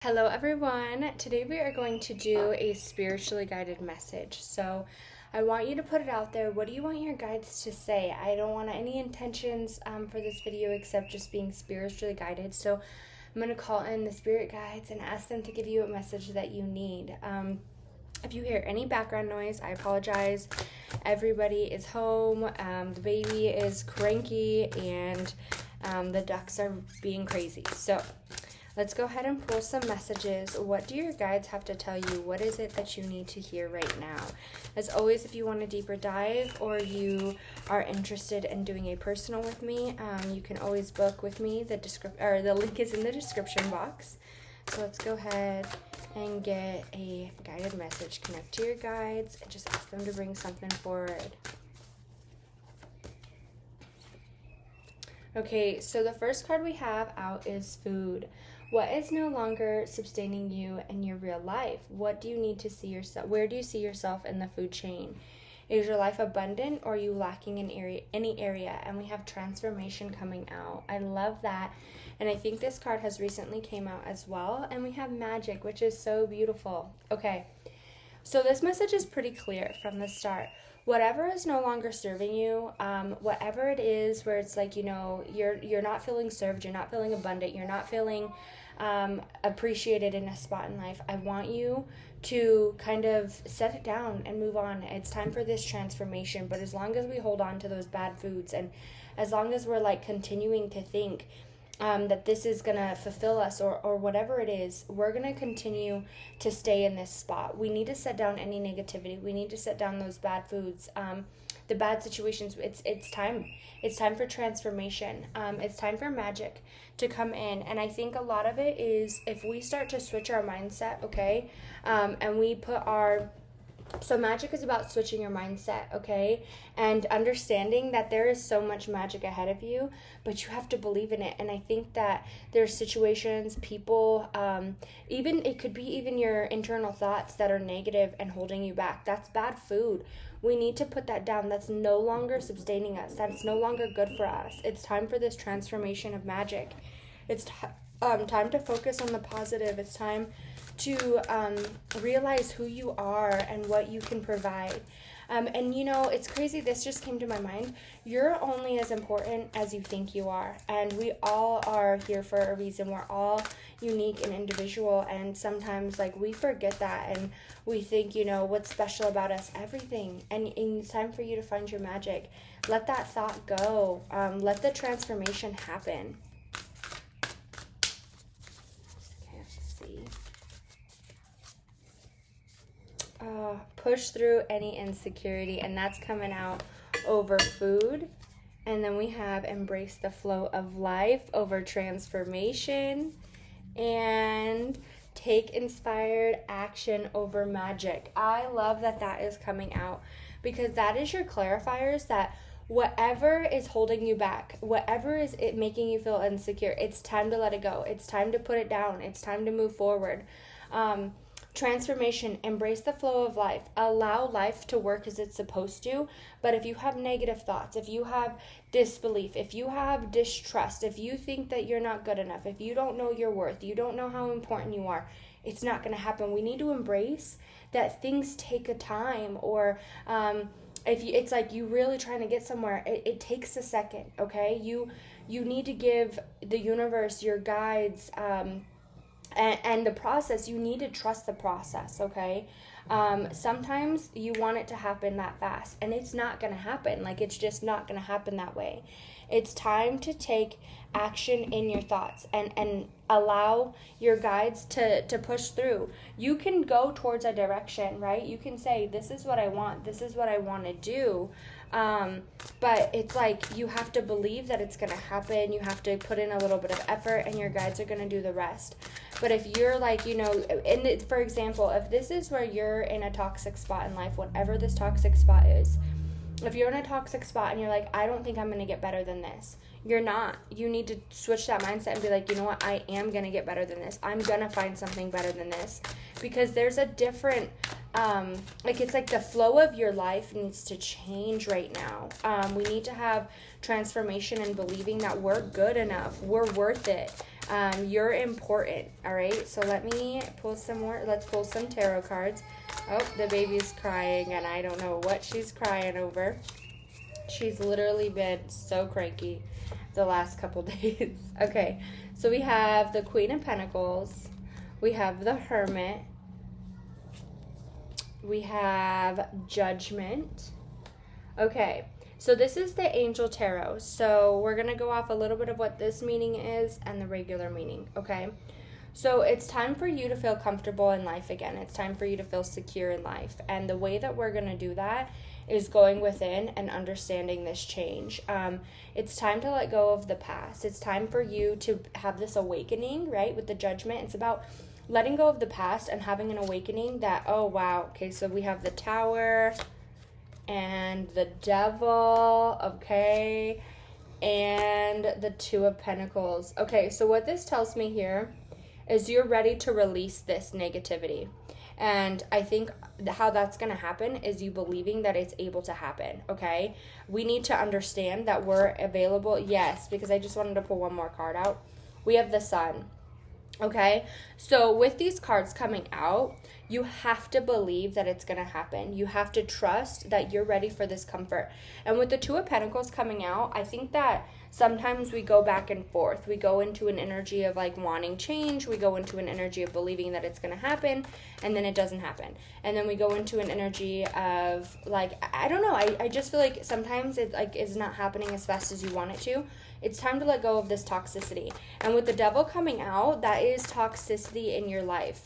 Hello, everyone. Today we are going to do a spiritually guided message. So I want you to put it out there. What do you want your guides to say? I don't want any intentions for this video except just being spiritually guided. So I'm going to call in the spirit guides and ask them to give you a message that you need. If you hear any background noise, I apologize. Everybody is home. The baby is cranky and the ducks are being crazy. So let's go ahead and pull some messages. What do your guides have to tell you? What is it that you need to hear right now? As always, if you want a deeper dive or you are interested in doing a personal with me, you can always book with me. The link is in the description box. So let's go ahead and get a guided message. Connect to your guides and just ask them to bring something forward. Okay, so the first card we have out is food. What is no longer sustaining you in your real life? What do you need to see yourself? Where do you see yourself in the food chain? Is your life abundant or are you lacking in any area? And we have transformation coming out. I love that. And I think this card has recently came out as well. And we have magic, which is so beautiful. Okay, so this message is pretty clear from the start. Whatever is no longer serving you, whatever it is where it's like, you're not feeling served, you're not feeling abundant, you're not feeling appreciated in a spot in life, I want you to kind of set it down and move on. It's time for this transformation. But as long as we hold on to those bad foods and as long as we're like continuing to think that this is going to fulfill us or whatever it is, we're going to continue to stay in this spot. We need to set down any negativity. We need to set down those bad foods, the bad situations. It's time. It's time for transformation. It's time for magic to come in. And I think a lot of it is if we start to switch our mindset, okay, and we put our... So magic is about switching your mindset, okay? And understanding that there is so much magic ahead of you, but you have to believe in it. And I think that there's situations, people, it could be even your internal thoughts that are negative and holding you back. That's bad food. We need to put that down. That's no longer sustaining us. That's no longer good for us. It's time for this transformation of magic. It's time to focus on the positive. It's time to realize who you are and what you can provide. And it's crazy. This just came to my mind. You're only as important as you think you are. And we all are here for a reason. We're all unique and individual. And sometimes we forget that and we think, what's special about us? Everything. And it's time for you to find your magic. Let that thought go. Let the transformation happen. Push through any insecurity, and that's coming out over food. And then we have embrace the flow of life over transformation, and take inspired action over magic. I love that is coming out because that is your clarifiers that whatever is holding you back, whatever is it making you feel insecure, it's time to let it go. It's time to put it down. It's time to move forward. Transformation, embrace the flow of life, allow life to work as it's supposed to. But if you have negative thoughts, if you have disbelief, if you have distrust, if you think that you're not good enough, if you don't know your worth, you don't know how important you are, it's not going to happen. We need to embrace that things take a time, or it's like you really trying to get somewhere, it takes a second, okay? You need to give the universe, your guides, and the process, you need to trust the process, okay? Sometimes you want it to happen that fast, and it's not going to happen. It's just not going to happen that way. It's time to take action in your thoughts and allow your guides to push through. You can go towards a direction, right? You can say, this is what I want. This is what I want to do. But it's you have to believe that it's going to happen. You have to put in a little bit of effort, and your guides are going to do the rest. But if you're for example, if this is where you're in a toxic spot in life, whatever this toxic spot is, if you're in a toxic spot and you're like, I don't think I'm going to get better than this, you're not. You need to switch that mindset and be like, you know what, I am going to get better than this. I'm going to find something better than this. Because there's a different, it's like the flow of your life needs to change right now. We need to have transformation and believing that we're good enough. We're worth it. You're important, all right? So let me pull some more. Let's pull some tarot cards. Oh, the baby's crying, and I don't know what she's crying over. She's literally been so cranky the last couple days. Okay, so we have the Queen of Pentacles. We have the Hermit. We have Judgment. Okay, so this is the Angel Tarot. So we're going to go off a little bit of what this meaning is and the regular meaning, okay? So it's time for you to feel comfortable in life again. It's time for you to feel secure in life. And the way that we're going to do that is going within and understanding this change. It's time to let go of the past. It's time for you to have this awakening, right? With the Judgment, it's about letting go of the past and having an awakening that, oh, wow. Okay, so we have the Tower and the Devil, okay, and the Two of Pentacles. Okay, so what this tells me here is you're ready to release this negativity. And I think how that's going to happen is you believing that it's able to happen, okay? We need to understand that we're available. Yes, because I just wanted to pull one more card out. We have the Sun. Okay, so with these cards coming out, you have to believe that it's going to happen. You have to trust that you're ready for this comfort. And with the Two of Pentacles coming out, I think that sometimes we go back and forth. We go into an energy of like wanting change. We go into an energy of believing that it's going to happen, and then it doesn't happen. And then we go into an energy of like, I don't know. I just feel like sometimes it like is not happening as fast as you want it to. It's time to let go of this toxicity. And with the Devil coming out, that is toxicity in your life.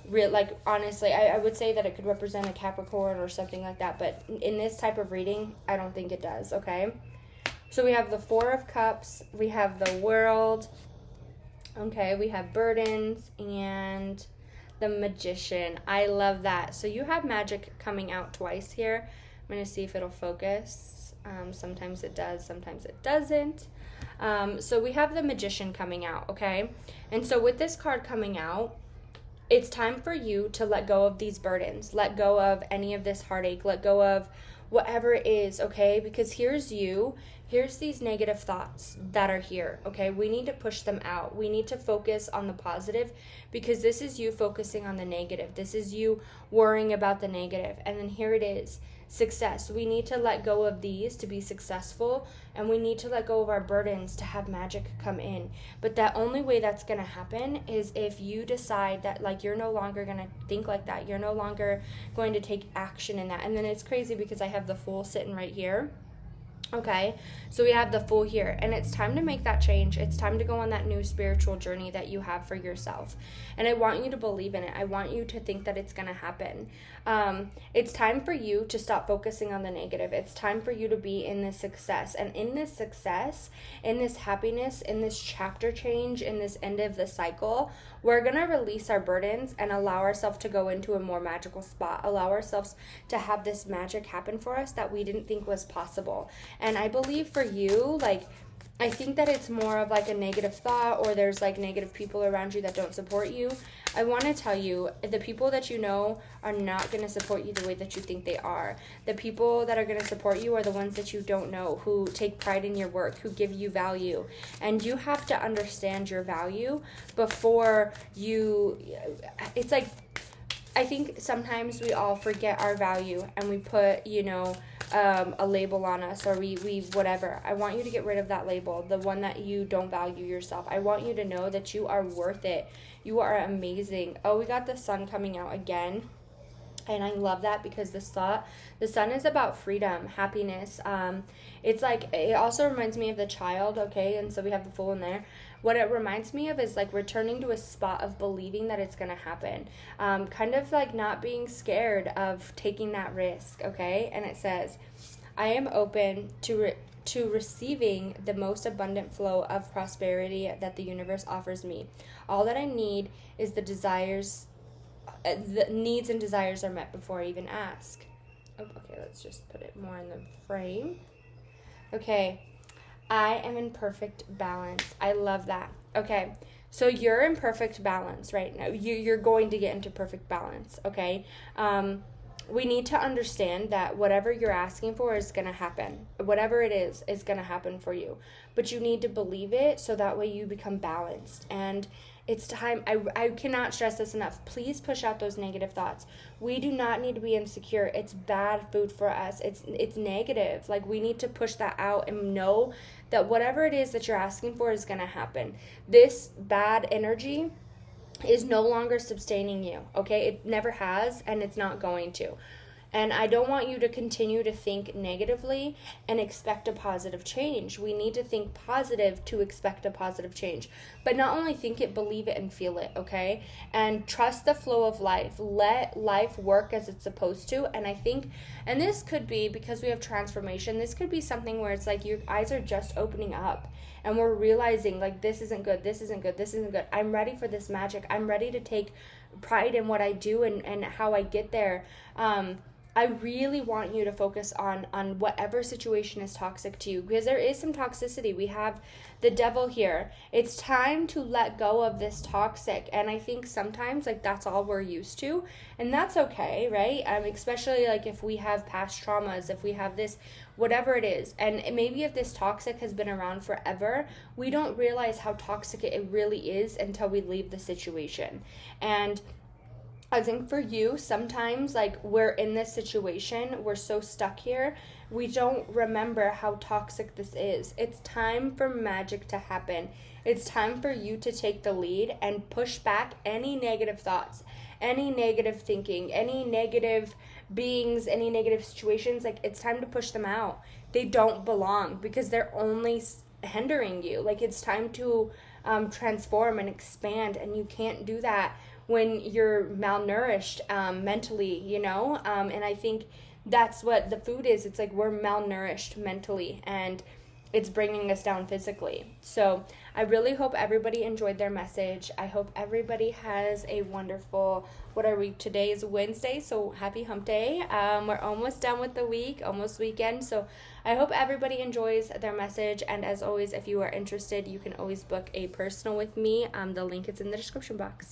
Like, honestly, I would say that it could represent a Capricorn or something like that. But in this type of reading, I don't think it does, okay? So we have the Four of Cups. We have the World. Okay, we have burdens and the Magician. I love that. So you have magic coming out twice here. I'm going to see if it'll focus. Sometimes it does, sometimes it doesn't. So we have the Magician coming out, okay? And so with this card coming out, it's time for you to let go of these burdens. Let go of any of this heartache. Let go of whatever it is, okay? Because here's these negative thoughts that are here, okay? We need to push them out. We need to focus on the positive, because this is you focusing on the negative. This is you worrying about the negative. And then here it is. Success. We need to let go of these to be successful, and we need to let go of our burdens to have magic come in. But the only way that's going to happen is if you decide that like you're no longer going to think like that. You're no longer going to take action in that. And then it's crazy because I have the Fool sitting right here. Okay, so we have the Fool here, and it's time to make that change. It's time to go on that new spiritual journey that you have for yourself, and I want you to believe in it. I want you to think that it's going to happen. It's time for you to stop focusing on the negative. It's time for you to be in this success, and in this success, in this happiness, in this chapter change, in this end of the cycle, we're going to release our burdens and allow ourselves to go into a more magical spot, allow ourselves to have this magic happen for us that we didn't think was possible. And I believe for you, like, I think that it's more of like a negative thought, or there's like negative people around you that don't support you. I want to tell you, the people that you know are not going to support you the way that you think they are. The people that are going to support you are the ones that you don't know, who take pride in your work, who give you value. And you have to understand your value before you, it's like, I think sometimes we all forget our value and we put, a label on us, or we whatever. I want you to get rid of that label, the one that you don't value yourself. I want you to know that you are worth it. You are amazing. Oh, we got the Sun coming out again. And I love that because the sun is about freedom, happiness. It's like, it also reminds me of the Child, okay? And so we have the Fool in there. What it reminds me of is like returning to a spot of believing that it's going to happen. Kind of like not being scared of taking that risk, okay? And it says, I am open to receiving the most abundant flow of prosperity that the universe offers me. All that I need is the needs and desires are met before I even ask. Oh, okay, let's just put it more in the frame. Okay, I am in perfect balance. I love that. Okay, so you're in perfect balance right now. You're going to get into perfect balance, okay? we need to understand that whatever you're asking for is going to happen. Whatever it is going to happen for you. But you need to believe it so that way you become balanced. And it's time. I cannot stress this enough. Please push out those negative thoughts. We do not need to be insecure. It's bad food for us. It's negative. Like, we need to push that out and know that whatever it is that you're asking for is going to happen. This bad energy is no longer sustaining you, okay? It never has, and it's not going to. And I don't want you to continue to think negatively and expect a positive change. We need to think positive to expect a positive change. But not only think it, believe it and feel it, okay? And trust the flow of life. Let life work as it's supposed to. And I think, and this could be, because we have transformation, this could be something where it's like your eyes are just opening up. And we're realizing, like, this isn't good, this isn't good, this isn't good. I'm ready for this magic. I'm ready to take pride in what I do and how I get there. I really want you to focus on whatever situation is toxic to you, because there is some toxicity. We have the devil here. It's time to let go of this toxic. And I think sometimes, like, that's all we're used to, and that's okay, right? Especially like if we have past traumas, if we have this, whatever it is. And maybe if this toxic has been around forever, we don't realize how toxic it really is until we leave the situation. And I think for you, sometimes, like, we're in this situation, we're so stuck here, we don't remember how toxic this is. It's time for magic to happen. It's time for you to take the lead and push back any negative thoughts, any negative thinking, any negative beings, any negative situations. Like, it's time to push them out. They don't belong, because they're only hindering you. Like, it's time to transform and expand, and you can't do that when you're malnourished mentally, you know? And I think that's what the food is. It's like we're malnourished mentally, and it's bringing us down physically. So I really hope everybody enjoyed their message. I hope everybody has a wonderful, today is Wednesday, so happy hump day. We're almost done with the week, almost weekend. So I hope everybody enjoys their message. And as always, if you are interested, you can always book a personal with me. The link is in the description box.